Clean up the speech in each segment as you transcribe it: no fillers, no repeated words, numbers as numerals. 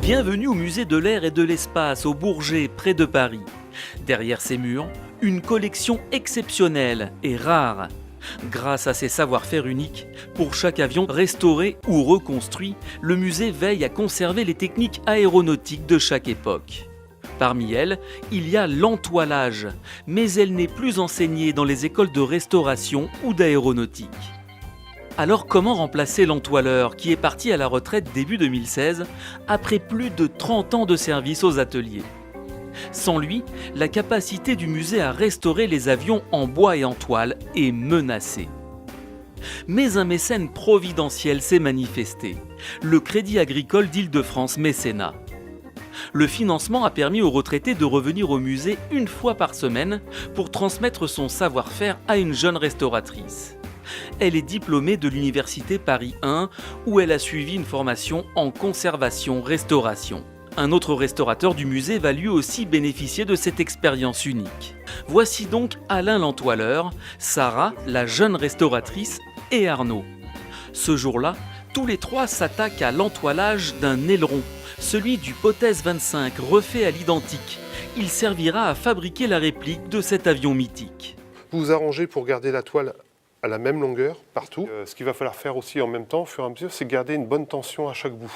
Bienvenue au musée de l'air et de l'espace au Bourget, près de Paris. Derrière ces murs, une collection exceptionnelle et rare. Grâce à ses savoir-faire uniques, pour chaque avion restauré ou reconstruit, le musée veille à conserver les techniques aéronautiques de chaque époque. Parmi elles, il y a l'entoilage, mais elle n'est plus enseignée dans les écoles de restauration ou d'aéronautique. Alors comment remplacer l'entoileur qui est parti à la retraite début 2016 après plus de 30 ans de service aux ateliers? Sans lui, la capacité du musée à restaurer les avions en bois et en toile est menacée. Mais un mécène providentiel s'est manifesté, le Crédit Agricole d'Île-de-France Mécénat. Le financement a permis aux retraités de revenir au musée une fois par semaine pour transmettre son savoir-faire à une jeune restauratrice. Elle est diplômée de l'université Paris 1 où elle a suivi une formation en conservation-restauration. Un autre restaurateur du musée va lui aussi bénéficier de cette expérience unique. Voici donc Alain l'entoileur, Sarah, la jeune restauratrice, et Arnaud. Ce jour-là, tous les trois s'attaquent à l'entoilage d'un aileron, celui du Potez 25 refait à l'identique. Il servira à fabriquer la réplique de cet avion mythique. Vous vous arrangez pour garder la toile à la même longueur partout. Ce qu'il va falloir faire aussi en même temps, au fur et à mesure, c'est garder une bonne tension à chaque bout.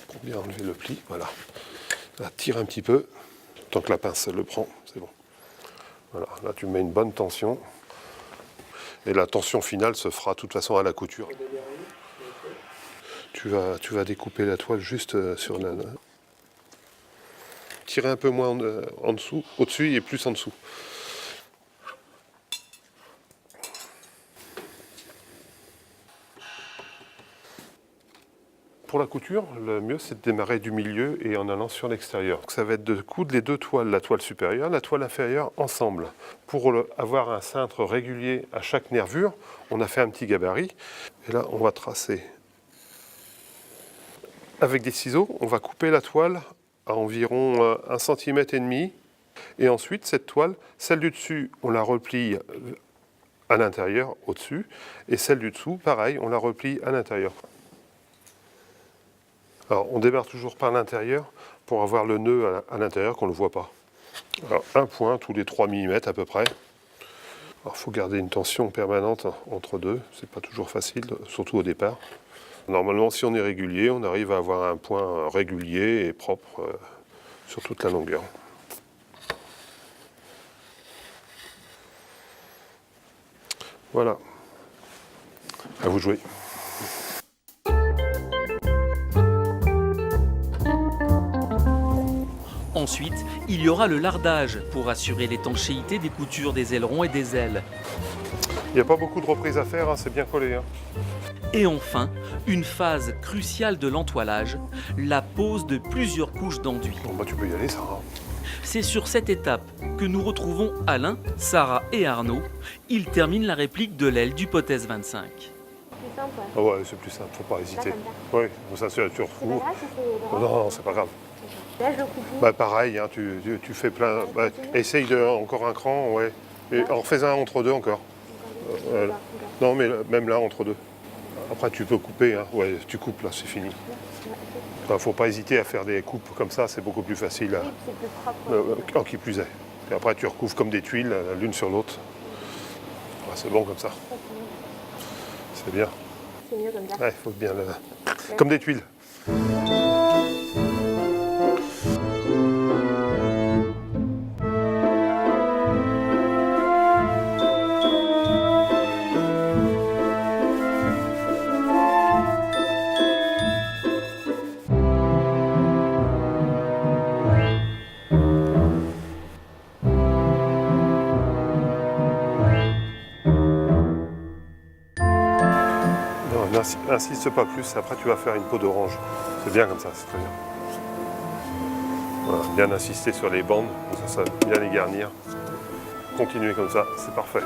Pour bien enlever le pli, voilà. Là, tire un petit peu, tant que la pince le prend, c'est bon. Voilà, là tu mets une bonne tension. Et la tension finale se fera de toute façon à la couture. Tu vas découper la toile juste sur la... Tirer un peu moins en dessous, au-dessus et plus en dessous. Pour la couture, le mieux c'est de démarrer du milieu et en allant sur l'extérieur. Ça va être de coudre les deux toiles, la toile supérieure, la toile inférieure, ensemble. Pour avoir un cintre régulier à chaque nervure, on a fait un petit gabarit. Et là, on va tracer. Avec des ciseaux, on va couper la toile à environ 1,5 cm. Et ensuite, cette toile, celle du dessus, on la replie à l'intérieur, au-dessus. Et celle du dessous, pareil, on la replie à l'intérieur. Alors, on démarre toujours par l'intérieur pour avoir le nœud à l'intérieur qu'on ne le voit pas. Alors, un point tous les 3 mm à peu près. Alors, il faut garder une tension permanente entre deux. C'est pas toujours facile, surtout au départ. Normalement, si on est régulier, on arrive à avoir un point régulier et propre sur toute la longueur. Voilà. À vous de jouer. Ensuite, il y aura le lardage pour assurer l'étanchéité des coutures des ailerons et des ailes. Il n'y a pas beaucoup de reprises à faire, hein, c'est bien collé. Hein. Et enfin, une phase cruciale de l'entoilage, la pose de plusieurs couches d'enduit. Bon, bah, tu peux y aller, Sarah. C'est sur cette étape que nous retrouvons Alain, Sarah et Arnaud. Ils terminent la réplique de l'aile du Potez 25. C'est simple, ouais. Ah ouais, c'est plus simple, faut pas hésiter. Oui, ça tu retrouves. C'est pas grave si c'est droit. Non, c'est pas grave. Là, je le coupe où? Bah pareil, hein, tu fais plein. Bah, essaye de encore un cran, ouais. Et en refais un entre deux encore. Non, mais même là, entre deux. Après, tu peux couper, hein. Ouais, tu coupes là, c'est fini. Enfin, faut pas hésiter à faire des coupes comme ça, c'est beaucoup plus facile. Oui, c'est plus propre. En qui plus est. Et après, tu recouvres comme des tuiles, l'une sur l'autre. Ouais, c'est bon comme ça. C'est bien. C'est mieux comme ça. Ouais, il faut bien le... Comme des tuiles. N'insiste pas plus, après tu vas faire une peau d'orange. C'est bien comme ça, c'est très bien. Voilà, bien insister sur les bandes, comme ça, bien les garnir. Continuez comme ça, c'est parfait.